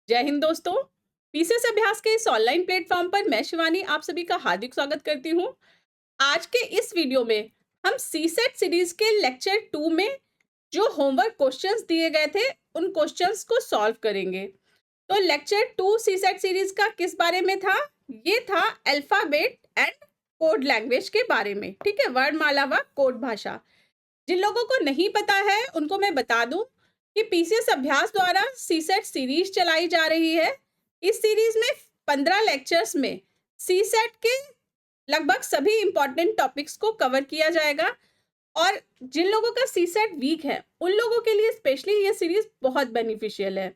जय हिंद दोस्तों। पीसीएस अभ्यास के इस ऑनलाइन प्लेटफॉर्म पर मैं शिवानी आप सभी का हार्दिक स्वागत करती हूँ। आज के इस वीडियो में हम सीसेट सीरीज के लेक्चर 2 में जो होमवर्क क्वेश्चंस दिए गए थे उन क्वेश्चंस को सॉल्व करेंगे। तो लेक्चर 2 सीसेट सीरीज का किस बारे में था? ये था अल्फाबेट एंड कोड लैंग्वेज के बारे में। ठीक है, वर्णमाला व कोड भाषा। जिन लोगों को नहीं पता है उनको मैं बता दूं कि पीसीएस अभ्यास द्वारा सीसेट सीरीज चलाई जा रही है। इस सीरीज में 15 लेक्चर्स में सीसेट के लगभग सभी इंपॉर्टेंट टॉपिक्स को कवर किया जाएगा और जिन लोगों का सीसेट वीक है उन लोगों के लिए स्पेशली ये सीरीज बहुत बेनिफिशियल है।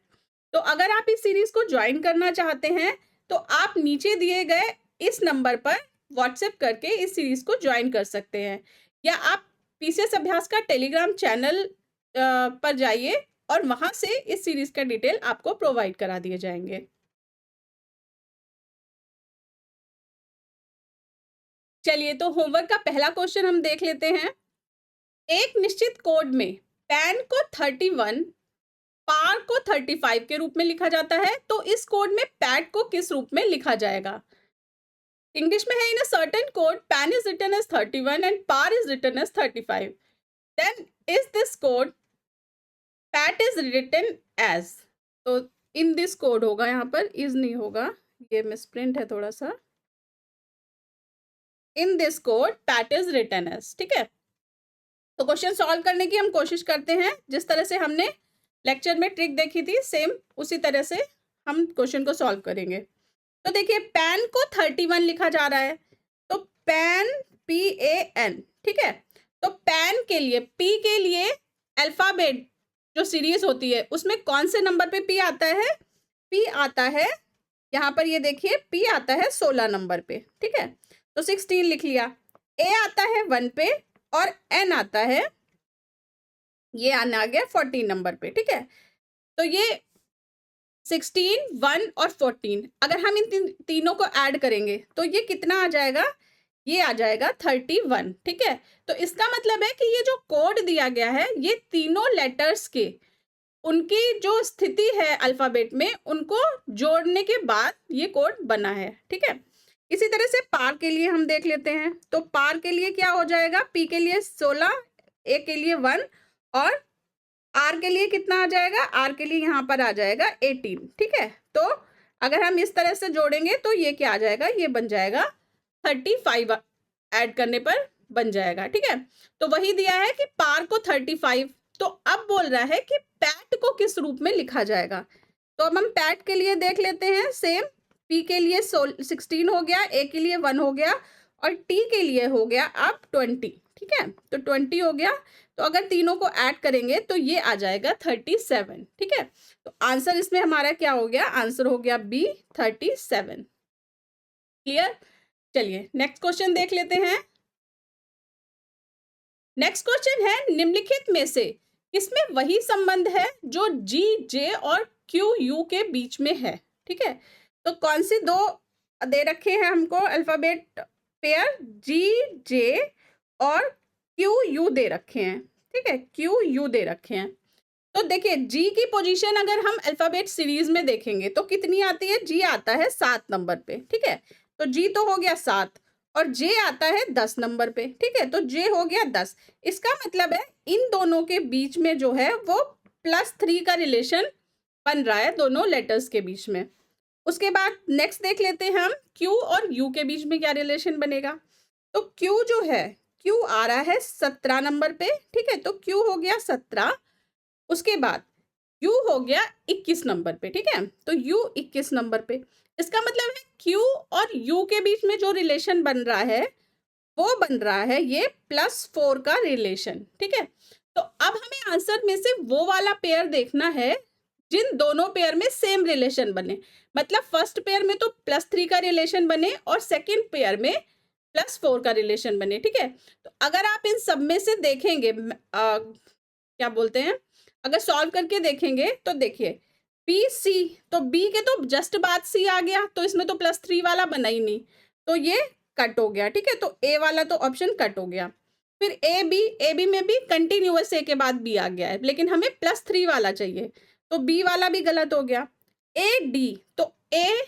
तो अगर आप इस सीरीज को ज्वाइन करना चाहते हैं तो आप नीचे दिए गए इस नंबर पर व्हाट्सएप करके इस सीरीज को ज्वाइन कर सकते हैं, या आप पीसीएस अभ्यास का टेलीग्राम चैनल पर जाइए और वहां से इस सीरीज का डिटेल आपको प्रोवाइड करा दिए जाएंगे। चलिए, तो होमवर्क का पहला क्वेश्चन हम देख लेते हैं। एक निश्चित कोड में पैन को 31, पार को 35 के रूप में लिखा जाता है, तो इस कोड में पैट को किस रूप में लिखा जाएगा? इंग्लिश में है, in a certain code pan is written as 31 and par is written as 35, then is this code PAT is written as. तो इन दिस कोड होगा, यहाँ पर इज नहीं होगा, ये मिसप्रिंट है थोड़ा सा। In this code PAT is written as. ठीक है, तो क्वेश्चन सॉल्व करने की हम कोशिश करते हैं। जिस तरह से हमने लेक्चर में ट्रिक देखी थी सेम उसी तरह से हम क्वेश्चन को सॉल्व करेंगे। तो देखिए, पैन को 31 लिखा जा रहा है, तो पैन PAN। ठीक है, तो पैन के लिए, P के लिए अल्फाबेट जो सीरीज होती है उसमें कौन से नंबर पे P आता है? P आता है, यहाँ पर ये देखिए, P आता है 16 नंबर पे। ठीक है, तो 16 लिख लिया। A आता है 1 पे और N आता है, ये आना आ गया 14 नंबर पे। ठीक है, तो ये 16, 1 और 14, अगर हम इन तीनों को ऐड करेंगे तो ये कितना आ जाएगा? ये आ जाएगा 31। ठीक है, तो इसका मतलब है कि ये जो कोड दिया गया है ये तीनों लेटर्स के उनकी जो स्थिति है अल्फाबेट में उनको जोड़ने के बाद ये कोड बना है। ठीक है, इसी तरह से पार के लिए हम देख लेते हैं। तो पार के लिए क्या हो जाएगा? P के लिए 16, A के लिए 1 और R के लिए कितना आ जाएगा? R के लिए यहाँ पर आ जाएगा 18। ठीक है, तो अगर हम इस तरह से जोड़ेंगे तो ये क्या आ जाएगा? ये बन जाएगा 35, ऐड करने पर बन जाएगा। ठीक है, तो वही दिया है कि पार को 35, तो अब बोल रहा है कि पैट को किस रूप में लिखा जाएगा। तो अब हम पैट के लिए देख लेते हैं। सेम, P के लिए 16 हो गया, A के लिए 1 हो गया और T के लिए हो गया अब 20। ठीक है, तो 20 हो गया, तो अगर तीनों को ऐड करेंगे तो ये आ जाएगा 37। ठीक है, तो आंसर इसमें हमारा क्या हो गया? आंसर हो गया B, 37। क्लियर? चलिए नेक्स्ट क्वेश्चन देख लेते हैं। नेक्स्ट क्वेश्चन है, निम्नलिखित में से किसमें वही संबंध है जो G, J और Q, U के बीच में है? ठीक है, तो कौन सी दो दे रखे हैं हमको अल्फाबेट पेयर? G, J और Q, U दे रखे हैं। ठीक है, Q, U दे रखे हैं। तो देखिए, G की पोजीशन अगर हम अल्फाबेट सीरीज में देखेंगे तो कितनी आती है? G आता है 7 नंबर पे। ठीक है, तो G तो हो गया 7 और J आता है 10 नंबर पे। ठीक है, तो J हो गया 10। इसका मतलब है इन दोनों के बीच में जो है वो +3 का रिलेशन बन रहा है दोनों लेटर्स के बीच में। उसके बाद नेक्स्ट देख लेते हैं हम, Q और U के बीच में क्या रिलेशन बनेगा। तो Q जो है, Q आ रहा है 17 नंबर पे। ठीक है, तो Q हो गया 17। उसके बाद U हो गया 21 नंबर पे। ठीक है, तो U 21 नंबर पे। इसका मतलब है Q और U के बीच में जो रिलेशन बन रहा है वो बन रहा है ये +4 का रिलेशन। ठीक है, तो अब हमें आंसर में से वो वाला पेयर देखना है जिन दोनों पेयर में सेम रिलेशन बने। मतलब फर्स्ट पेयर में तो +3 का रिलेशन बने और सेकंड पेयर में +4 का रिलेशन बने। ठीक है, तो अगर आप इन सब में से देखेंगे क्या बोलते हैं, अगर सॉल्व करके देखेंगे तो देखिए BC, तो B के तो जस्ट बाद C आ गया, तो इसमें तो +3 वाला बना ही नहीं, तो ये कट हो गया। ठीक है, तो A वाला तो ऑप्शन कट हो गया। फिर AB में भी कंटिन्यूअस A के बाद B आ गया है, लेकिन हमें +3 वाला चाहिए, तो B वाला भी गलत हो गया। ए डी, तो ए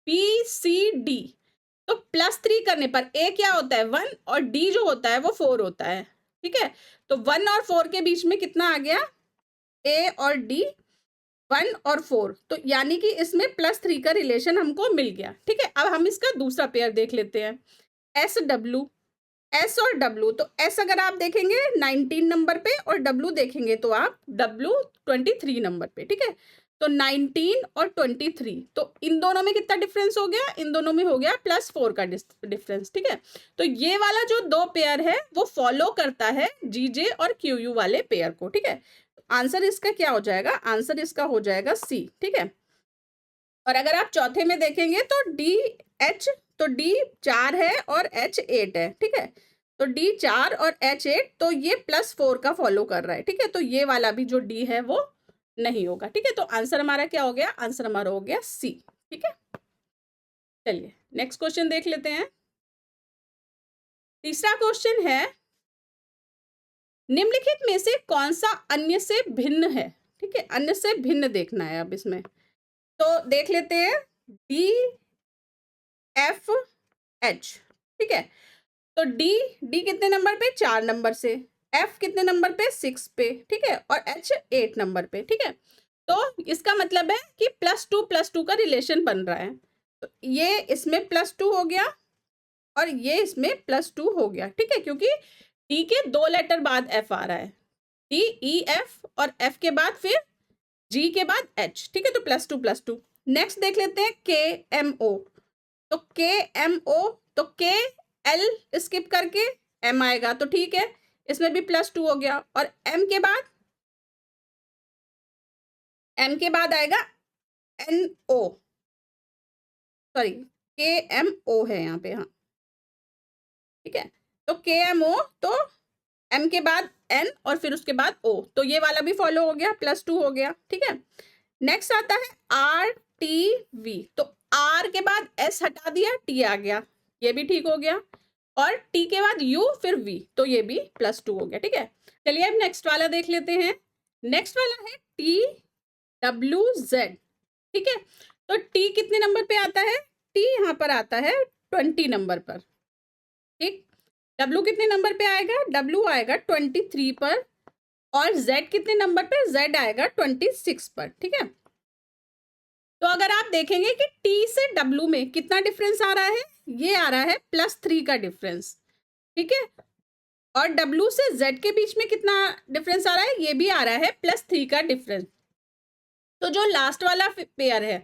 बी सी डी, तो +3 करने पर ए क्या होता है 1 और डी जो होता है वो 4 होता है, ठीक है। तो 1 और 4 के बीच में कितना आ गया, ए और डी 1 और 4, तो यानी कि इसमें +3 का रिलेशन हमको मिल गया, ठीक है। अब हम इसका दूसरा पेयर देख लेते हैं, एस डब्ल्यू, एस और डब्ल्यू, तो एस अगर आप देखेंगे 19 नंबर पे और डब्ल्यू देखेंगे तो आप डब्ल्यू 23 नंबर पे, ठीक है। तो 19 और 23, तो इन दोनों में कितना डिफरेंस हो गया, इन दोनों में हो गया +4 का डिफरेंस, ठीक है। तो ये वाला जो दो पेयर है वो फॉलो करता है जीजे और क्यूयू वाले पेयर को, ठीक है। आंसर इसका क्या हो जाएगा, आंसर इसका हो जाएगा सी, ठीक है। और अगर आप चौथे में देखेंगे तो डी एच, तो डी 4 है और एच 8 है, ठीक है। तो डी 4 और एच 8, तो ये +4 का फॉलो कर रहा है, ठीक है। तो ये वाला भी जो डी है वो नहीं होगा, ठीक है। तो आंसर हमारा क्या हो गया, आंसर हमारा हो गया सी, ठीक है। चलिए नेक्स्ट क्वेश्चन देख लेते हैं। तीसरा क्वेश्चन है, निम्नलिखित में से कौन सा अन्य से भिन्न है, ठीक है। अन्य से भिन्न देखना है अब इसमें, तो देख लेते हैं डी एफ एच, ठीक है। तो डी, डी कितने नंबर पे, 4 नंबर से, एफ कितने नंबर पे, 6 पे, ठीक है, और एच 8 नंबर पे, ठीक है। तो इसका मतलब है कि +2 का रिलेशन बन रहा है, तो ये इसमें +2 हो गया और ये इसमें +2 हो गया, ठीक है, क्योंकि डी के 2 लेटर बाद एफ आ रहा है, डी ई एफ, और एफ के बाद फिर जी के बाद एच, ठीक है। तो +2 नेक्स्ट देख लेते हैं के एम ओ, तो के एम ओ, तो के एल स्किप करके एम आएगा, तो ठीक है, इसमें भी +2 हो गया। और एम के बाद आएगा एन ओ, सॉरी के एम ओ है यहाँ पे, हाँ ठीक है। तो के एम ओ, तो एम के बाद एन और फिर उसके बाद ओ, तो ये वाला भी फॉलो हो गया, +2 हो गया, ठीक है। नेक्स्ट आता है आर टी वी, तो आर के बाद एस हटा दिया, टी आ गया, ये भी ठीक हो गया। और टी के बाद यू फिर वी, तो ये भी +2 हो गया, ठीक है। चलिए अब नेक्स्ट वाला देख लेते हैं। नेक्स्ट वाला है टी डब्ल्यू जेड, ठीक है। तो टी कितने नंबर पे आता है, टी यहाँ पर आता है 20 नंबर पर, ठीक। डब्ल्यू कितने नंबर पे आएगा, डब्ल्यू आएगा 23 पर, और जेड कितने नंबर पे, जेड आएगा 26 पर, ठीक है। तो अगर आप देखेंगे कि टी से डब्ल्यू में कितना डिफरेंस आ रहा है, ये आ रहा है +3 का डिफरेंस, ठीक है। और डब्ल्यू से जेड के बीच में कितना डिफरेंस आ रहा है, ये भी आ रहा है +3 का डिफरेंस। तो जो लास्ट वाला पेयर है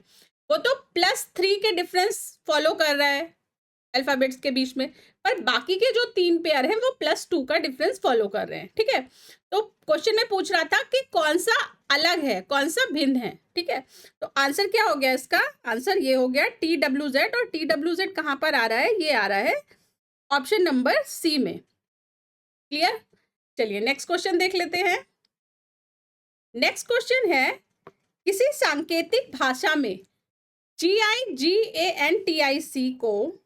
वो तो +3 के डिफरेंस फॉलो कर रहा है अल्फाबेट्स के बीच में, पर बाकी के जो 3 पेयर हैं वो +2 का डिफरेंस फॉलो कर रहे हैं, ठीक है। तो क्वेश्चन में पूछ रहा था कि कौन सा अलग है, कौन सा भिन्न है, ठीक है। तो आंसर क्या हो गया इसका, आंसर ये हो गया टी डब्ल्यू जेड, और टी डब्ल्यू जेड कहाँ पर आ रहा है, ये आ रहा है ऑप्शन नंबर सी में, क्लियर। चलिए नेक्स्ट क्वेश्चन देख लेते हैं। नेक्स्ट क्वेश्चन है, किसी सांकेतिक भाषा में GIGANTIC को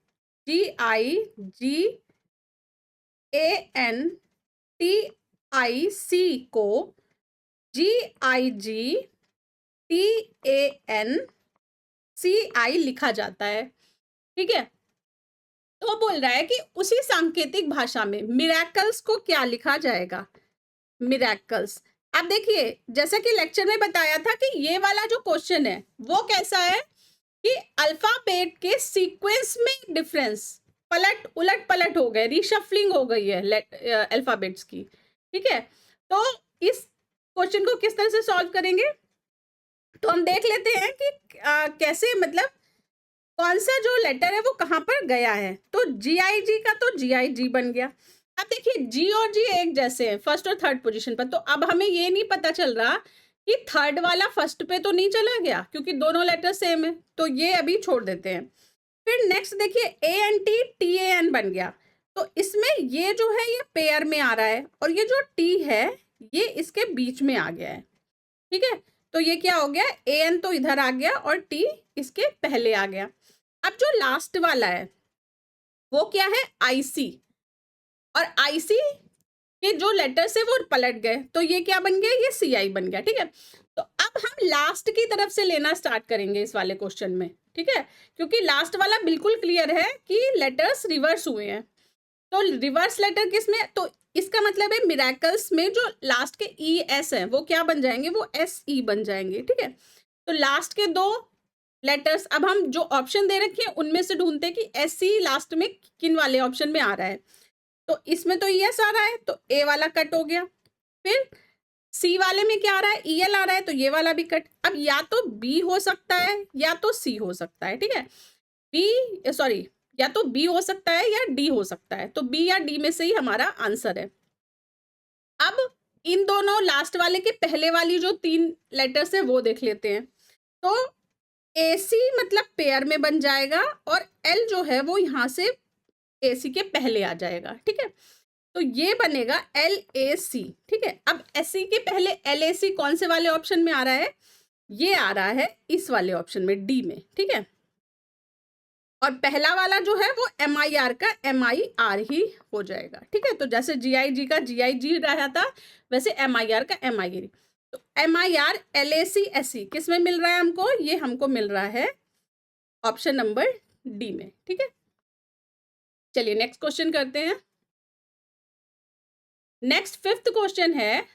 GIGANTIC को GIGTANCI लिखा जाता है, ठीक है। तो बोल रहा है कि उसी सांकेतिक भाषा में मिरेकल्स को क्या लिखा जाएगा, मिरेकल्स। अब देखिए जैसा कि लेक्चर में बताया था कि ये वाला जो क्वेश्चन है वो कैसा है कि अल्फाबेट के सीक्वेंस में डिफरेंस, उलट पलट हो गए, रिशफलिंग हो गई है अल्फाबेट्स की, ठीक है। तो इस क्वेश्चन को किस तरह से सॉल्व करेंगे, तो हम देख लेते हैं कि कैसे, मतलब कौन सा जो लेटर है वो कहाँ पर गया है। तो GIG का तो GIG बन गया। अब देखिए जी और जी एक जैसे हैं फर्स्ट और थर्ड पोजीशन पर, तो अब हमें ये नहीं पता चल रहा कि थर्ड वाला फर्स्ट पे तो नहीं चला गया क्योंकि दोनों लेटर सेम है, तो ये अभी छोड़ देते हैं। फिर नेक्स्ट देखिए ANTTAN बन गया, तो इसमें ये जो है ये पेयर में आ रहा है और ये जो T है ये इसके बीच में आ गया है, ठीक है। तो ये क्या हो गया, AN तो इधर आ गया और T इसके पहले आ गया। अब जो लास्ट वाला है वो क्या है, IC, और IC के जो लेटर्स है वो पलट गए, तो ये क्या बन गया, ये CI बन गया, ठीक है। तो अब हम लास्ट की तरफ से लेना स्टार्ट करेंगे इस वाले क्वेश्चन में, ठीक है, क्योंकि लास्ट वाला बिल्कुल क्लियर है कि लेटर्स रिवर्स हुए हैं। तो रिवर्स लेटर किसमें, तो इसका मतलब है मिरेकल्स में जो लास्ट के ई एस है वो क्या बन जाएंगे, वो एस ई बन जाएंगे, ठीक है। तो लास्ट के दो लेटर्स अब हम जो ऑप्शन दे रखे हैं उनमें से ढूंढते हैं कि एस सी लास्ट में किन वाले ऑप्शन में आ रहा है। तो इसमें तो ई एस आ रहा है, तो ए वाला कट हो गया। फिर सी वाले में क्या आ रहा है, ई एल आ रहा है, तो ये वाला भी कट। अब या तो बी हो सकता है या तो सी हो सकता है, ठीक है। बी सॉरी, या तो बी हो सकता है या डी हो सकता है, तो बी या डी में से ही हमारा आंसर है। अब इन दोनों लास्ट वाले के पहले वाली जो 3 लेटर्स है वो देख लेते हैं। तो ए सी मतलब पेयर में बन जाएगा और एल जो है वो यहाँ से ए सी के पहले आ जाएगा, ठीक है। तो ये बनेगा एल ए सी, ठीक है। अब एस सी के पहले एल ए सी कौन से वाले ऑप्शन में आ रहा है, ये आ रहा है इस वाले ऑप्शन में, डी में, ठीक है। और पहला वाला जो है वो एम आई आर का एम आई आर ही हो जाएगा, ठीक है। तो जैसे जी आई जी का जी आई जी रहा था वैसे एम आई आर का एम आई आर। तो M I R L A C S C किस में मिल रहा है हमको, ये हमको मिल रहा है ऑप्शन नंबर डी में, ठीक है। चलिए नेक्स्ट क्वेश्चन करते हैं। नेक्स्ट 5th क्वेश्चन है।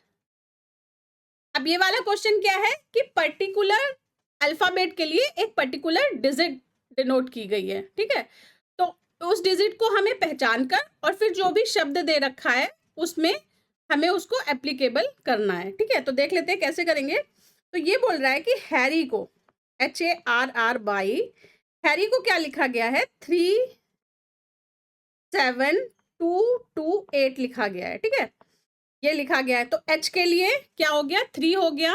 अब ये वाला क्वेश्चन क्या है कि पर्टिकुलर अल्फाबेट के लिए एक पर्टिकुलर डिजिट डिनोट की गई है, ठीक है। तो उस डिजिट को हमें पहचान कर और फिर जो भी शब्द दे रखा है उसमें हमें उसको एप्लीकेबल करना है, ठीक है। तो देख लेते हैं कैसे करेंगे। तो ये बोल रहा है कि हैरी को HARRY, हैरी को क्या लिखा गया है, 37228 लिखा गया है, ठीक है। ये लिखा गया है। तो H के लिए क्या हो गया, 3 हो गया,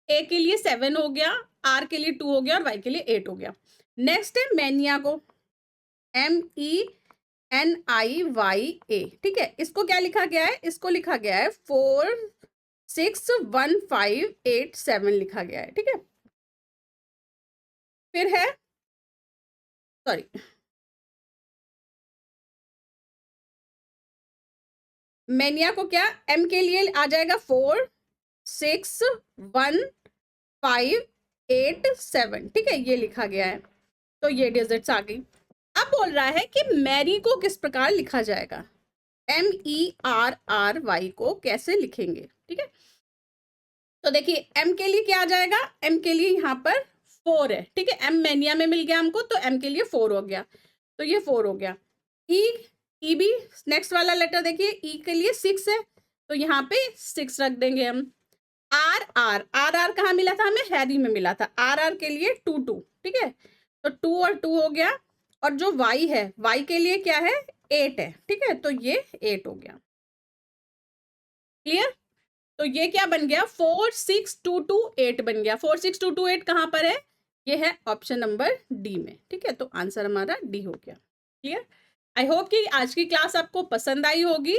A के लिए 7 हो गया, R के लिए 2 हो गया और Y के लिए 8 हो गया। नेक्स्ट है मैनिया को, MENIYA, ठीक है। इसको क्या लिखा गया है, इसको लिखा गया है 461587 लिखा गया है, ठीक है। फिर है सॉरी मैनिया को क्या, M के लिए आ जाएगा 461587, ठीक है, ये लिखा गया है। तो ये डिजिट्स आ गई। अब बोल रहा है कि मैरी को किस प्रकार लिखा जाएगा, MERRY को कैसे लिखेंगे, ठीक है। तो देखिए M के लिए क्या आ जाएगा, M के लिए यहाँ पर 4 है, ठीक है। M मैनिया में मिल गया हमको, तो M के लिए 4 हो गया, तो ये 4 हो गया। E भी नेक्स्ट वाला लेटर देखिए, E के लिए 6 है, तो यहाँ पे 6 रख देंगे हम। RR कहाँ मिला था हमें, हैरी में मिला था, RR के लिए 2 ठीक है। तो 2 और 2 हो गया। और जो Y है, Y के लिए क्या है, 8 है, ठीक है। तो ये 8 हो गया, क्लियर। तो ये क्या बन गया, 46228 बन गया। 46228 कहाँ पर है, ये है ऑप्शन नंबर डी में, ठीक है। तो आंसर हमारा डी हो गया, क्लियर। आई होप कि आज की क्लास आपको पसंद आई होगी।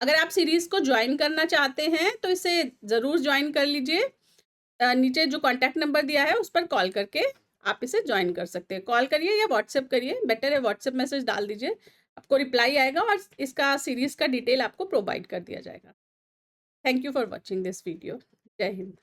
अगर आप सीरीज को ज्वाइन करना चाहते हैं तो इसे ज़रूर ज्वाइन कर लीजिए। नीचे जो कॉन्टैक्ट नंबर दिया है उस पर कॉल करके आप इसे ज्वाइन कर सकते हैं। कॉल करिए या व्हाट्सएप करिए, बेटर है व्हाट्सएप मैसेज डाल दीजिए, आपको रिप्लाई आएगा और इसका सीरीज का डिटेल आपको प्रोवाइड कर दिया जाएगा। Thank you for watching this video. Jai Hind.